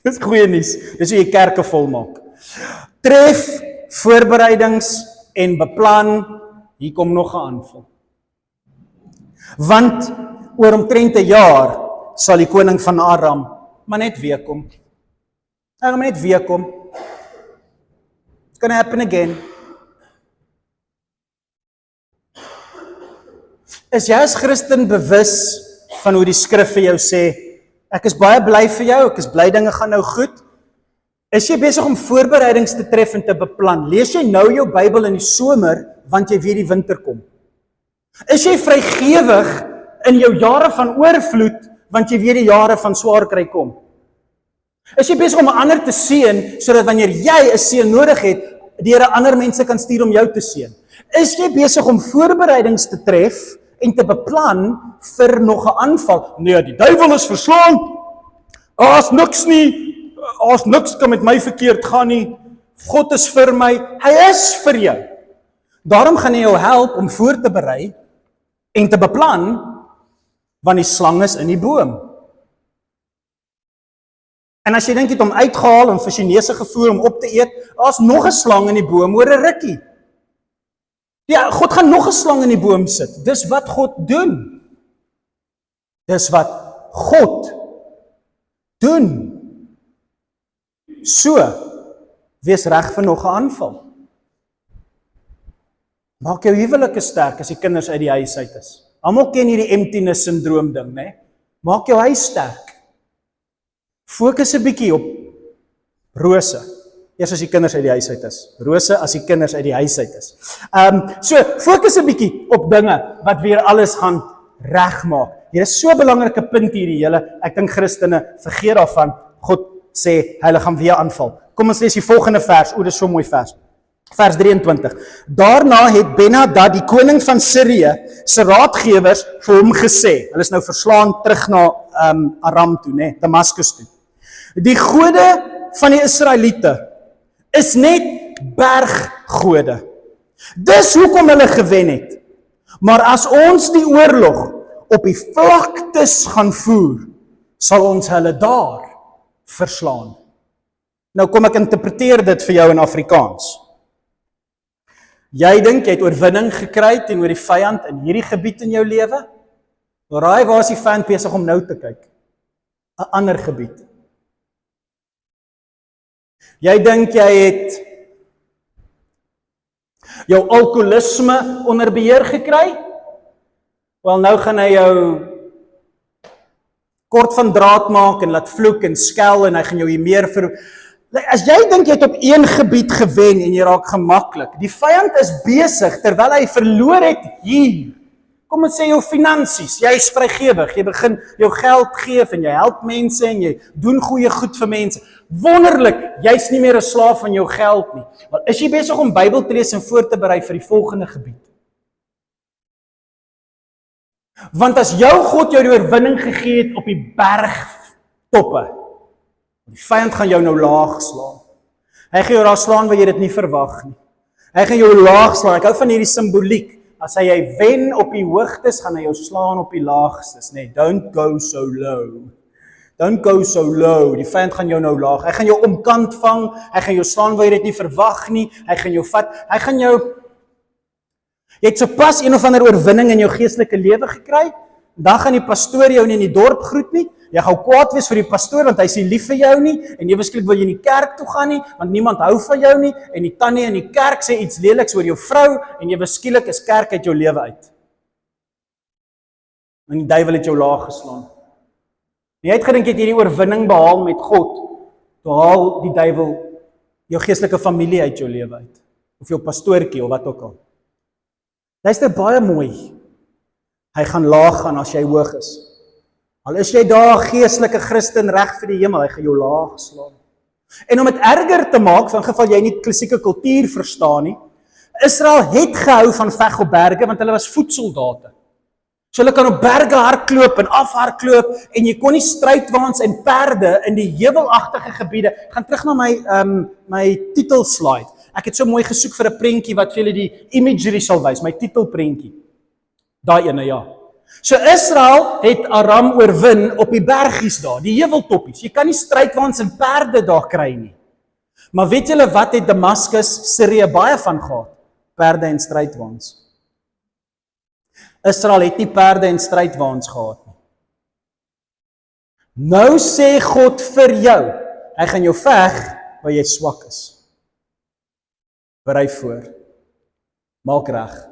Dis goeie nuus. Dis hoe jy kerke volmaak. Tref voorbereidings en beplan, hier kom nog 'n aanval. Want oor omtrent 'n jaar sal die koning van Aram maar net weer kom. Hy gaan net weer kom. It's gonna happen again. Is jy as Christen bewus van hoe die skrif vir jou sê, ek is baie bly vir jou, ek is bly dinge gaan nou goed. Is jy besig om voorbereidings te tref en te beplan? Lees jy nou jou Bybel in die somer, want jy weet die winter kom? Is jy vrygewig in jou jare van oorvloed, want jy weet die jare van swaar kry kom? Is jy besig om ander te seën, sodat wanneer jy 'n seën nodig het, die Here ander mense kan stuur om jou te seën? Is jy besig om voorbereidings te tref en te beplan vir nog 'n aanval? Nee, die duiwel is verslaan. Daar's niks nie. Daar's niks kan met my verkeerd gaan nie. God is vir my. Hy is vir jou. Daarom gaan hy jou help om voor te berei en te beplan, want die slang is in die boom. En as jy dink jy het hom uitgehaal en vir Chinese gevoer om op te eet, daar's nog 'n slang in die boom oor 'n rukkie. Ja, God gaan nog 'n slang in die boom sit. Dis wat God doen. Dis wat God doen. So, wees reg vir nog 'n aanval. Maak jou huwelike sterk as die kinders uit die huis uit is. Almal ken hierdie emptiness syndroom ding, né? Maak jou huis sterk. Fokus 'n bietjie op Rose. Eers as die kinders uit die huis uit is. Rose as die kinders uit die huis uit is. So, fokus 'n bietjie op dinge wat weer alles gaan regmaak. Hier is so 'n belangrike punt hierdie hele, ek dink Christene vergeet daarvan, God sê, hulle gaan weer aanval. Kom ons lees die volgende vers, dit is so 'n mooi vers. Vers 23. Daarna het Ben-Hadad, die koning van Sirië, se raadgewers vir hom gesê, hulle is nou verslaan terug na Aram toe, Damaskus toe. Die gode van die Israeliete is net berggode. Dis hoekom hulle gewen het. Maar as ons die oorlog op die vlaktes gaan voer, sal ons hulle daar verslaan. Nou kom ek interpreteer dit vir jou in Afrikaans. Jy dink jy het oorwinning gekry teenoor die vyand in hierdie gebied in jou lewe? Raai, waar is die vyand besig om nou te kyk? 'n ander gebied. Jy dink jy het jou alkoholisme onder beheer gekry? Wel, nou gaan hy jou kort van draad maak en laat vloek en skel en hy gaan jou hier meer As jy dink jy het op een gebied gewen en jy raak gemaklik, die vyand is besig terwyl hy verloor het hier. Kom ons sê jou finansies, jy is vrygewig, jy begin jou geld gee en jy help mense en jy doen goeie goed vir mense. Wonderlik, jy's nie meer 'n slaaf van jou geld nie. Maar is jy besig om Bybel te lees en voor te berei vir die volgende gebied? Want as jou God jou die oorwinning gegee het op die bergtoppe, die vyand gaan jou nou laag slaan. Hy gaan jou daar slaan waar jy dit nie verwag nie. Hy gaan jou laag slaan. Ek hou van hierdie simboliek. As hy wen op die hoogtes, gaan hy jou slaan op die laagstes. Don't go so low. Don't go so low. Die vyand gaan jou nou laag. Hy gaan jou omkant vang. Hy gaan jou slaan waar jy dit nie verwag nie. Hy gaan jou vat. Hy gaan jou... Jy het sopas een of ander oorwinning in jou geestelike lewe gekry. Dan gaan die pastoor jou nie in die dorp groet nie. Jy gaan kwaad wees vir die pastoor want hy is nie lief vir jou nie en ewe skielik wil jy nie kerk toe gaan nie want niemand hou van jou nie en die tannie in die kerk sê iets leliks oor jou vrou en ewe skielik is kerk uit jou lewe uit. En die duiwel het jou laag geslaan. Jy het gedink jy het hierdie oorwinning behaal met God, toe haal die duiwel jou geestelike familie uit jou lewe uit of jou pastoortjie of wat ook al. Luister baie mooi. Hy gaan laag gaan as jy hoog is. Al is jy daar geestelike Christen reg vir die hemel, hy gaan jou laag slaan. En om dit erger te maak, van geval jy nie klassieke kultuur verstaan nie, Israel het gehou van veg op berge, want hulle was voetsoldate. So hulle kan op berge hardloop en afhardloop, en jy kon nie strydwaans en perde in die heuwelagtige gebiede, gaan terug na my titelslide. Ek het so mooi gesoek vir 'n prentjie wat vir julle die imagery sal wys, my titelprentjie. Daai ene, ja. So Israel het Aram oorwin op die bergies daar, die heuweltoppies. Jy kan nie strydwaans en perde daar kry nie. Maar weet julle wat het Damaskus, Sirië baie van gehad? Perde en strydwaans. Israel het nie perde en strydwaans gehad nie. Nou sê God vir jou, hy gaan jou veg waar jy swak is. Berei voor. Maak reg.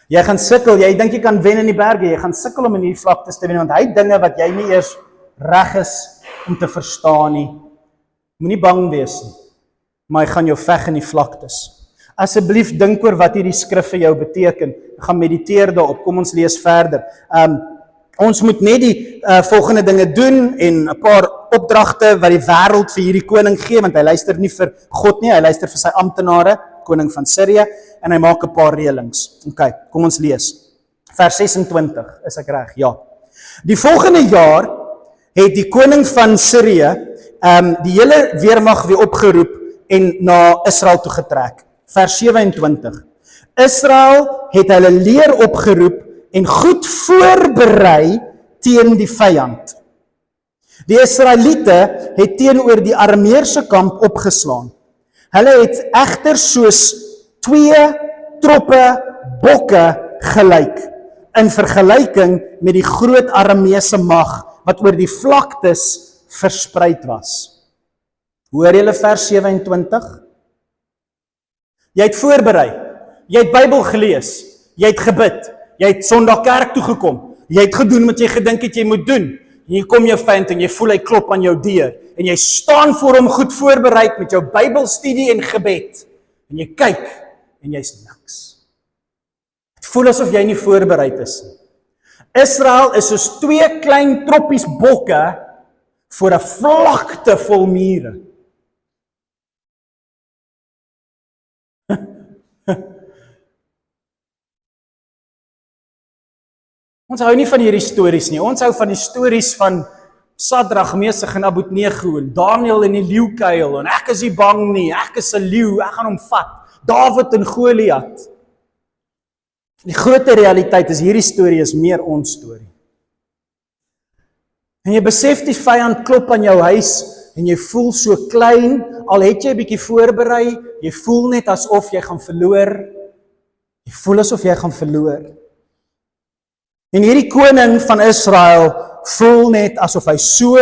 Jy gaan sukkel, jy dink jy kan wen in die berge, jy gaan sukkel om in die vlaktes te wen, want hy het dinge wat jy nie eers reg is om te verstaan nie. Moenie bang wees nie, maar hy gaan jou veg in die vlaktes. Asseblief dink oor wat hierdie skrif vir jou beteken, gaan mediteer daarop, kom ons lees verder. Ons moet net die volgende dinge doen en 'n paar opdragte wat die wêreld vir hierdie koning gee, want hy luister nie vir God nie, hy luister vir sy amptenare, koning van Sirië, en hy maak 'n paar reëlings. OK, kom ons lees. Vers 26, is ek reg? Ja. Die volgende jaar het die koning van Sirië die hele weermag weer opgeroep en na Israel toe getrek. Vers 27. Israel het hulle leer opgeroep en goed voorberei teen die vyand. Die Israeliete het teenoor die Arameerse kamp opgeslaan. Hulle het egter soos 2 troppe bokke gelyk, in vergelyking met die groot Arameese mag, wat oor die vlaktes verspreid was. Hoor julle vers 27? Jy het voorberei, jy het Bybel gelees, jy het gebid, jy het Sondag kerk toe gekom, jy het gedoen wat jy gedink het jy moet doen, hier kom jou vyand en jy voel hy klop aan jou deur, en jy staan voor hom goed voorbereid met jou Bybelstudie en gebed, en jy kyk, en jy's niks. Het voel asof jy nie voorbereid is nie. Israel is soos 2 klein troppies bokke voor 'n vlakte vol mure. Ons hou nie van hierdie stories nie. Ons hou van die stories van Sadrag, Mesach en Abednego en Daniel in die leeukuil en ek is nie bang nie, ek is 'n leeu, ek gaan hom vat. Dawid en Goliat. Die groot realiteit is hierdie storie is meer ons storie. En jy besef die vyand klop aan jou huis en jy voel so klein, al het jy 'n bietjie voorberei, jy voel net asof jy gaan verloor. Jy voel asof jy gaan verloor. En hierdie koning van Israel voel net asof hy so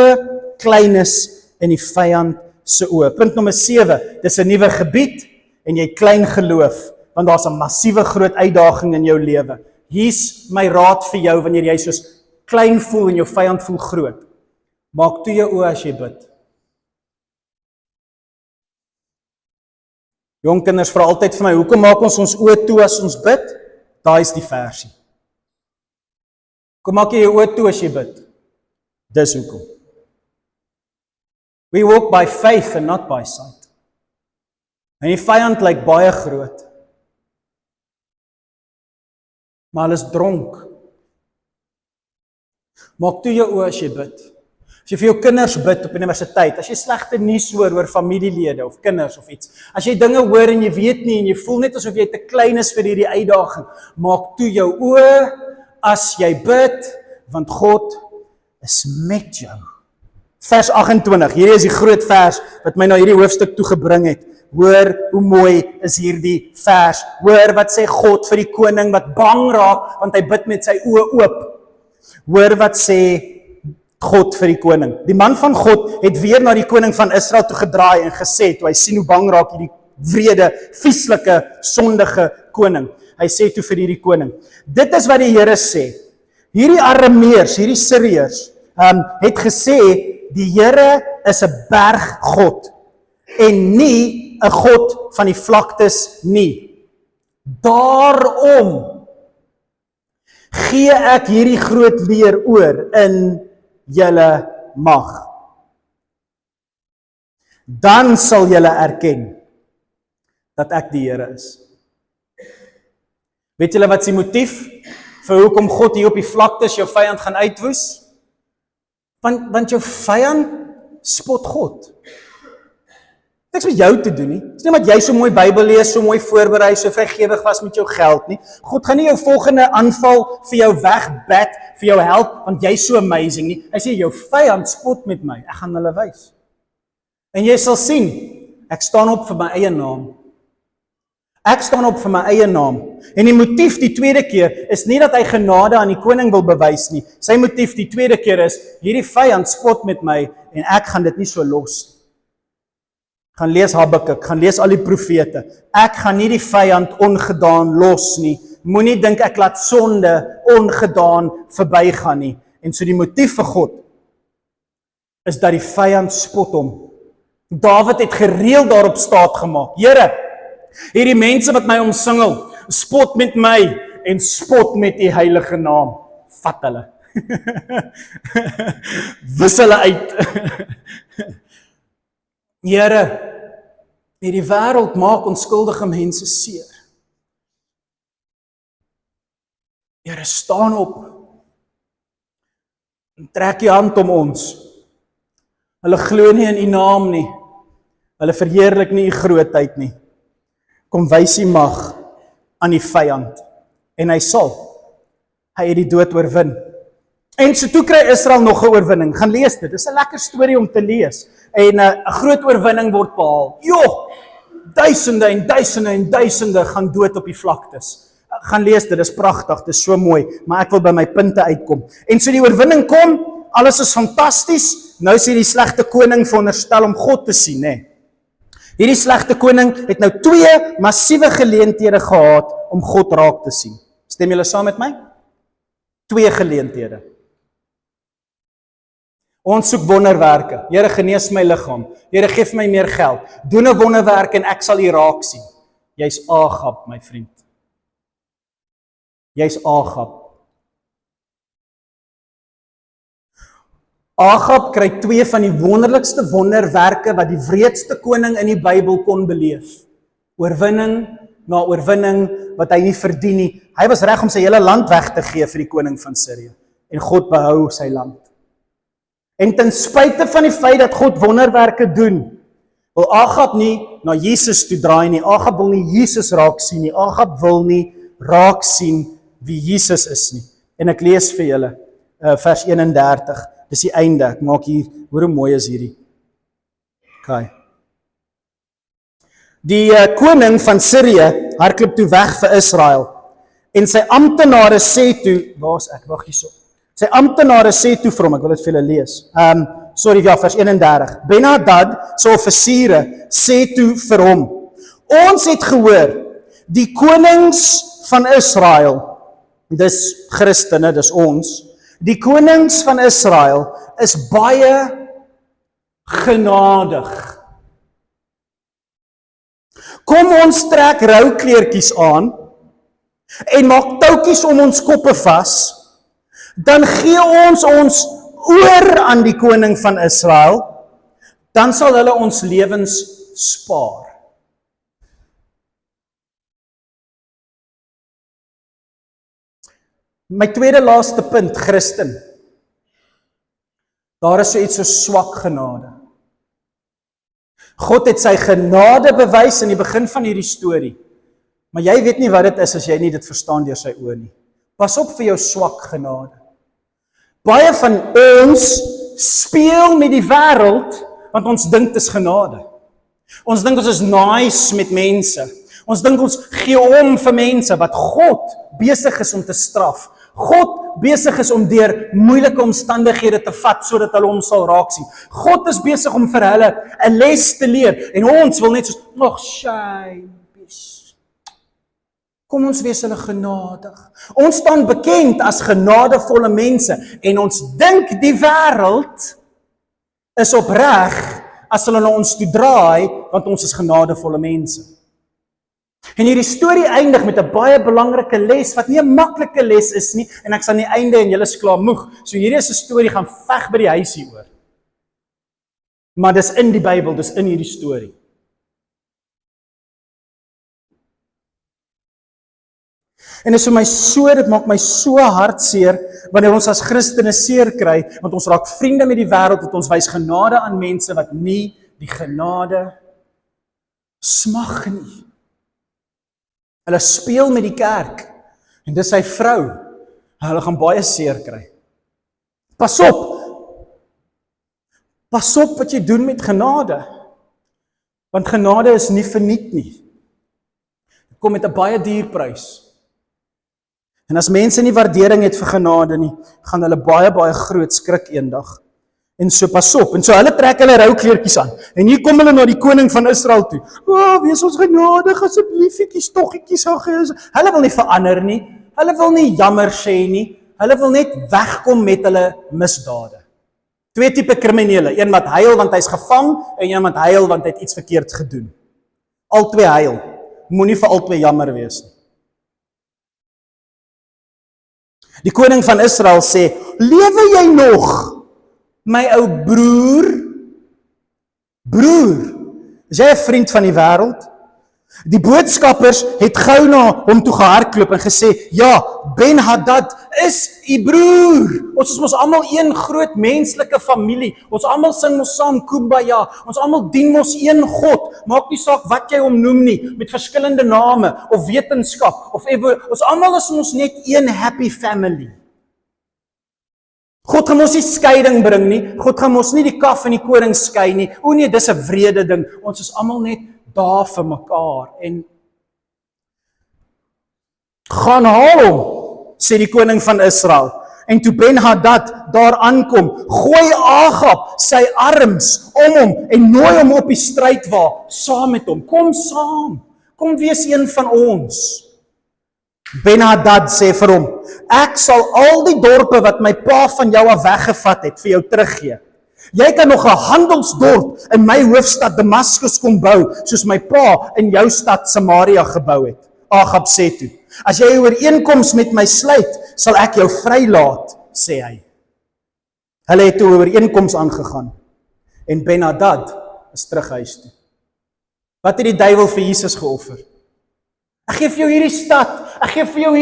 klein is in die vyand se oë. Punt nommer 7, dis 'n nuwe gebied en jy klein geloof, want daar's 'n massiewe groot uitdaging in jou lewe. Hier's my raad vir jou wanneer jy soos klein voel en jou vyand voel groot. Maak toe jou oë as jy bid. Jong kinders vra altyd vir my, hoekom maak ons oë toe as ons bid? Daai is die versie. Kom maak jy jou oë toe as jy bid. Dis hoekom. We walk by faith and not by sight. En die vyand lyk baie groot. Maar hulle is dronk. Maak toe jou oë as jy bid. As jy vir jou kinders bid op universiteit, as jy slegte nuus hoor oor familielede of kinders of iets, as jy dinge hoor en jy weet nie en jy voel net asof jy te klein is vir hierdie uitdaging, maak toe jou oë as jy bid, want God is met jou. Vers 28, hierdie is die groot vers wat my na hierdie hoofstuk toe gebring het. Hoor hoe mooi is hierdie vers. Hoor wat sê God vir die koning wat bang raak, want hy bid met sy oë oop. Hoor wat sê God vir die koning. Die man van God het weer na die koning van Israel toe gedraai en gesê, toe hy sien hoe bang raak hierdie wrede, vieslike, sondige koning. Hy sê toe vir hierdie koning, dit is wat die Here sê. Hierdie Arameërs, hierdie Siriërs, het gesê, die Here is 'n berggod en nie 'n God van die vlaktes nie. Daarom gee ek hierdie groot leer oor in julle mag. Dan sal julle erken dat ek die Here is. Weet julle wat sy motief vir hoekom God hier op die vlaktes jou vyand gaan uitwoes? Want jou vyand spot God. Niks met jou te doen nie. Dis nie omdat jy so mooi Bybel lees, so mooi voorberei, so vrygewig was met jou geld nie. God gaan nie jou volgende aanval vir jou wegbat, vir jou help, want jy's so amazing nie. Hy sê jou vyand spot met my, ek gaan hulle wys. En jy sal sien, ek staan op vir my eie naam. Ek staan op vir my eie naam. En die motief die tweede keer is nie dat hy genade aan die koning wil bewys nie. Sy motief die tweede keer is, hierdie vyand spot met my en ek gaan dit nie so los. Gaan lees Habakuk, gaan lees al die profete. Ek gaan nie die vyand ongedaan los nie. Moenie dink ek laat sonde ongedaan verbygaan nie. En so die motief vir God is dat die vyand spot hom. Dawid het gereeld daarop staat gemaak. Here, hierdie mense wat my omsingel, spot met my en spot met die heilige naam. Vat hulle. Wis hulle uit. Here, hierdie wêreld maak onskuldige mense seer. Here, staan op. En trek jou hand om ons. Hulle glo nie in u naam nie. Hulle verheerlik nie u grootheid nie. Kom wys u mag aan die vyand. En hy sal. Hy het die dood oorwin. En so toe kry Israel nog 'n oorwinning. Gaan lees dit. Dis 'n lekker storie om te lees. En 'n groot oorwinning word behaal. Jo, duisende en duisende en duisende gaan dood op die vlaktes. Gaan lees dit, dis pragtig, dis so mooi, maar ek wil by my punte uitkom. En so die oorwinning kom, alles is fantasties. Nou sê die slegte koning veronderstel om God te sien, hè. Hierdie slegte koning het nou 2 massiewe geleenthede gehad om God raak te sien. Stem julle saam met my? 2 geleenthede. Ons soek wonderwerke. Here, genees my liggaam. Here, geef my meer geld. Doen 'n wonderwerk en ek sal U raak sien. Jy's Agab, my vriend. Jy's Agab. Agab kry 2 van die wonderlikste wonderwerke wat die wreedste koning in die Bybel kon beleef. Oorwinning na oorwinning wat hy nie verdien nie. Hy was reg om sy hele land weg te gee vir die koning van Sirië. En God behou sy land. En ten spyte van die feit dat God wonderwerke doen, wil Agab nie na Jesus toe draai nie. Agab wil nie Jesus raak sien nie. Agab wil nie raak sien wie Jesus is nie. En ek lees vir julle vers 31. Dis die einde. Ek maak hier, hoor hoe mooi is hierdie. Okay. Die koning van Sirië hardloop toe weg vir Israel. En sy amptenare sê toe, waar is ek? Wag hierso. Sy amptenare sê toe vir hom, ek wil dit vir julle lees. Vers 31. Ben-Hadad se offisiere sê toe vir hom: Ons het gehoor, die konings van Israel, dis Christene, dis ons, die konings van Israel is baie genadig. Kom ons trek roukleertjies aan en maak touwtjies om ons koppe vas, dan gee ons oor aan die koning van Israel, dan sal hulle ons lewens spaar. My tweede laaste punt, Christen. Daar is so iets so swak genade. God het sy genade bewys in die begin van hierdie storie. Maar jy weet nie wat dit is as jy nie dit verstaan deur sy oë nie. Pas op vir jou swak genade. Baie van ons speel met die wêreld want ons dink dit is genade. Ons dink ons is nice met mense. Ons dink ons gee om vir mense wat God besig is om te straf. God besig is om deur moeilike omstandighede te vat sodat hulle hom sal raak sien. God is besig om vir hulle 'n les te leer en ons wil net soos, "Ag, shame. Kom ons wees hulle genadig." Ons staan bekend as genadevolle mense en ons dink die wêreld is opreg as hulle na ons toe draai want ons is genadevolle mense. En hierdie storie eindig met 'n baie belangrike les wat nie 'n maklike les is nie en ek's aan die einde en julle is klaar moeg. So hierdie is 'n storie gaan veg by die huis hieroor. Maar dis in die Bybel, dis in hierdie storie. En dit maak my so hartseer wanneer ons as Christene seer kry want ons raak vriende met die wêreld want ons wys genade aan mense wat nie die genade smag nie. Hulle speel met die kerk, en dis sy vrou, hulle gaan baie seer kry. Pas op wat jy doen met genade, want genade is nie verniet nie. Dit kom met 'n baie duur prys. En as mense nie waardering het vir genade nie, gaan hulle baie groot skrik eendag. En so pas op, en so hulle trek hulle roukleertjies aan, en hier kom hulle na die koning van Israel toe. Wees ons genadig, assebliefetjies, toggetjies, hulle wil nie verander nie, hulle wil nie jammer sê nie, hulle wil net wegkom met hulle misdade. 2 tipe kriminele, een wat huil want hy's gevang, en een wat huil want hy het iets verkeerd gedoen. Al twee huil, moenie vir al twee jammer wees nie. Die koning van Israel sê, lewe jy nog? My ou broer, is jy 'n vriend van die wêreld? Die boodskappers het gou na hom toe gehardloop en gesê, ja, Ben-Hadad is u broer. Ons is mos almal een groot menslike familie. Ons almal sing mos saam Kumbaya. Ons almal dien mos een God. Maak nie saak wat jy hom noem nie, met verskillende name of wetenskap of ons almal is mos net een happy family. God gaan ons nie skeiding bring nie. God gaan ons nie die kaf en die koring skei nie. O nee, dis 'n wrede ding. Ons is almal net daar vir mekaar. En gaan haal hom, sê die koning van Israel. En toe Ben-Hadad daar aankom, gooi Agab sy arms om hom en nooi hom op die strydwa saam met hom. Kom saam. Kom wees een van ons. Ben-Hadad sê vir hom, ek sal al die dorpe wat my pa van jou af weggevat het vir jou teruggee. Jy kan nog 'n handelsdorp in my hoofstad Damaskus kom bou, soos my pa in jou stad Samaria gebou het. Agab sê toe, as jy 'n ooreenkoms met my sluit, sal ek jou vrylaat, sê hy. Hulle het toe 'n ooreenkoms aangegaan en Ben-Hadad is terug huis toe. Wat het die duiwel vir Jesus geoffer? Ek gee vir jou hierdie stad, ek gee vir jou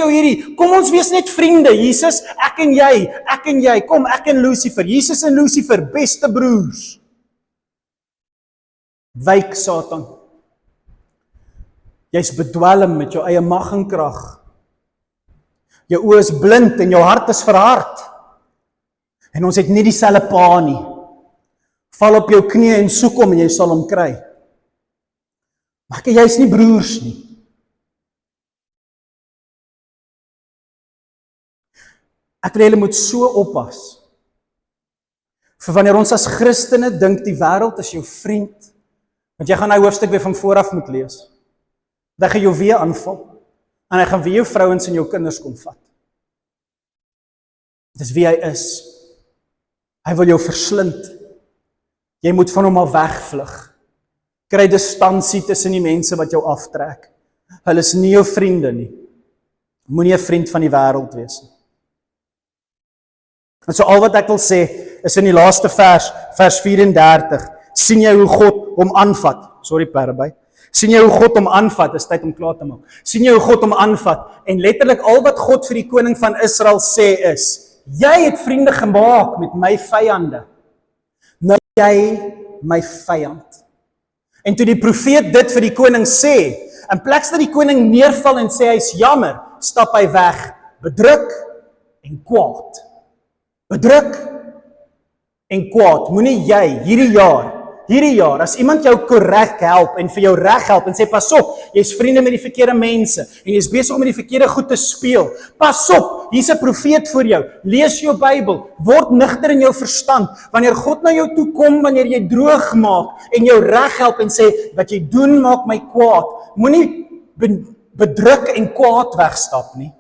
hierdie, kom ons wees net vriende, Jesus, ek en jy, kom ek en Lucifer, Jesus en Lucifer, beste broers. Wyk Satan. Jy's bedwelm met jou eie mag en krag. Jou oë is blind en jou hart is verhard. En ons het nie dieselfde pa nie. Val op jou knieë en soek hom en jy sal hom kry. Maar jy's nie broers nie. Ek wil julle moet so oppas. Vir wanneer ons as Christene dink die wêreld is jou vriend, want jy gaan daai hoofstuk weer van voor af moet lees. Dat hy jou weer aanval, en hy gaan weer jou vrouens en jou kinders kom vat. Dis wie hy is. Hy wil jou verslind. Jy moet van hom al wegvlug. Kry distansie tussen die mense wat jou aftrek. Hulle is nie jou vriende nie. Moenie 'n vriend van die wêreld wees nie. En so al wat ek wil sê, is in die laaste vers 34, sien jy hoe God hom aanvat? Sorry Perby. Sien jy hoe God hom aanvat? Dis tyd om klaar te maak. Sien jy hoe God hom aanvat? En letterlik al wat God vir die koning van Israel sê is, jy het vriende gemaak met my vyande. Nou jy my vyand. En toe die profeet dit vir die koning sê, in plek dat die koning neerval en sê hy's jammer, stap hy weg, bedruk en kwaad. Bedruk en kwaad. Moenie jy hierdie jaar, as iemand jou korrek help en vir jou reg help en sê pas op, jy's vriende met die verkeerde mense en jy's besig om met die verkeerde goed te speel. Pas op, hier's 'n profeet vir jou. Lees jou Bybel, word nigter in jou verstand. Wanneer God na jou toe kom, wanneer jy droog maak en jou reg help en sê wat jy doen maak my kwaad. Moenie bedruk en kwaad wegstap nie.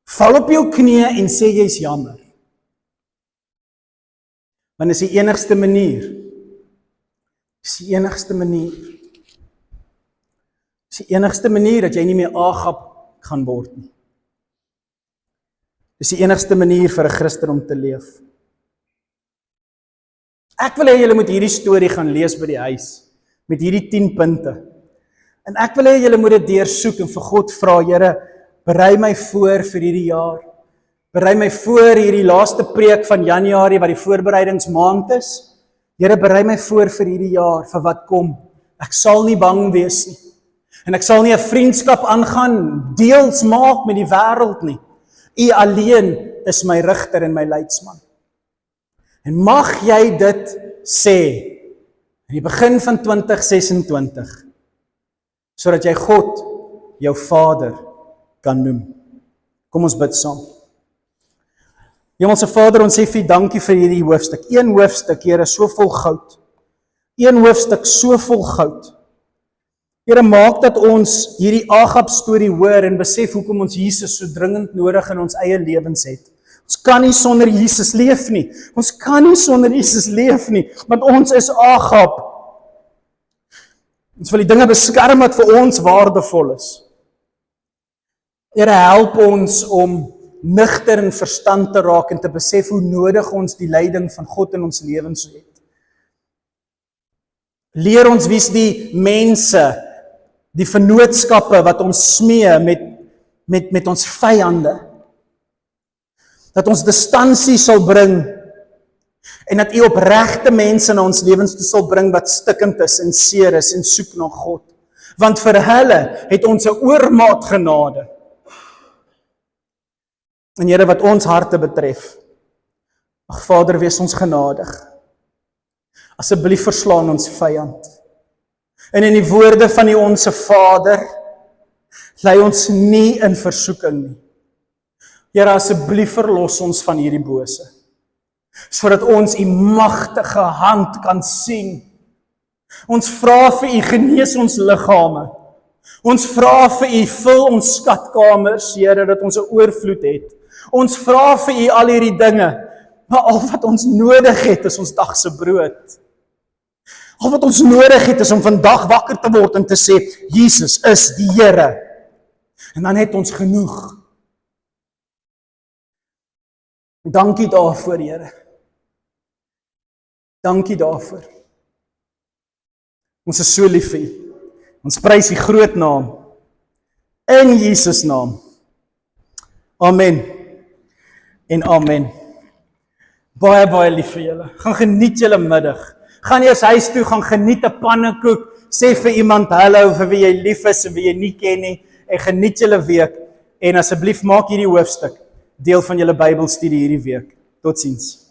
Val op jou knieë en sê jy's jammer. Want is die enigste manier. Is die enigste manier dat jy nie meer Agab gaan word nie. Dis die enigste manier vir 'n Christen om te leef. Ek wil hê julle moet hierdie storie gaan lees by die huis met hierdie 10 punte. En ek wil hê julle moet dit deursoek en vir God vra, Here, berei my voor vir hierdie jaar. Berei my voor hierdie laaste preek van Januarie wat die voorbereidingsmaand is. Here, berei my voor vir hierdie jaar, vir wat kom. Ek sal nie bang wees nie. En ek sal nie 'n vriendskap aangaan, deels maak met die wêreld nie. U alleen is my rigter en my leidsman. En mag jy dit sê in die begin van 2026, sodat jy God, jou Vader, kan noem. Kom ons bid saam. Hemelse Vader, ons sê vir U dankie vir hierdie hoofstuk. Een hoofstuk, Here, so vol goud. Een hoofstuk so vol goud. Here, maak dat ons hierdie Agab storie hoor en besef hoekom ons Jesus so dringend nodig in ons eie lewens het. Ons kan nie sonder Jesus leef nie. Ons kan nie sonder Jesus leef nie, want ons is Agab. Ons wil die dinge beskerm wat vir ons waardevol is. Here, help ons om nigter in verstand te raak en te besef hoe nodig ons die leiding van God in ons lewens het. Leer ons wie's die mense, die vennootskappe wat ons smee met ons vyande. Dat ons distansie sal bring en dat U opregte mense na ons lewens toe sal bring wat stikkend is en seer is en soek na God. Want vir hulle het ons 'n oormaat genade. En Here, wat ons harte betref, mag Vader, wees ons genadig. Asseblief verslaan ons vyand. En in die woorde van die Onse Vader, lei ons nie in versoeking nie. Here, asseblief verlos ons van hierdie bose, sodat ons U magtige hand kan sien. Ons vra vir U, genees ons liggame. Ons vra vir U, vul ons skatkamers, Here, dat ons 'n oorvloed het. Ons vra vir U al hierdie dinge, Maar al wat ons nodig het is ons dagse brood. Al wat ons nodig het is om vandag wakker te word en te sê, Jesus is die Here. En dan het ons genoeg. Dankie daarvoor, Here. Dankie daarvoor. Ons is so lief vir U. Ons prys U groot naam. In Jesus naam. Amen. En amen. Baie, baie lief vir julle. Gaan geniet julle middag. Gaan eers huis toe, gaan geniet 'n pannekoek. Sê vir iemand hallo vir wie jy lief is en wie jy nie ken nie. En geniet julle week. En asseblief maak hierdie hoofstuk deel van julle Bybelstudie hierdie week. Totsiens.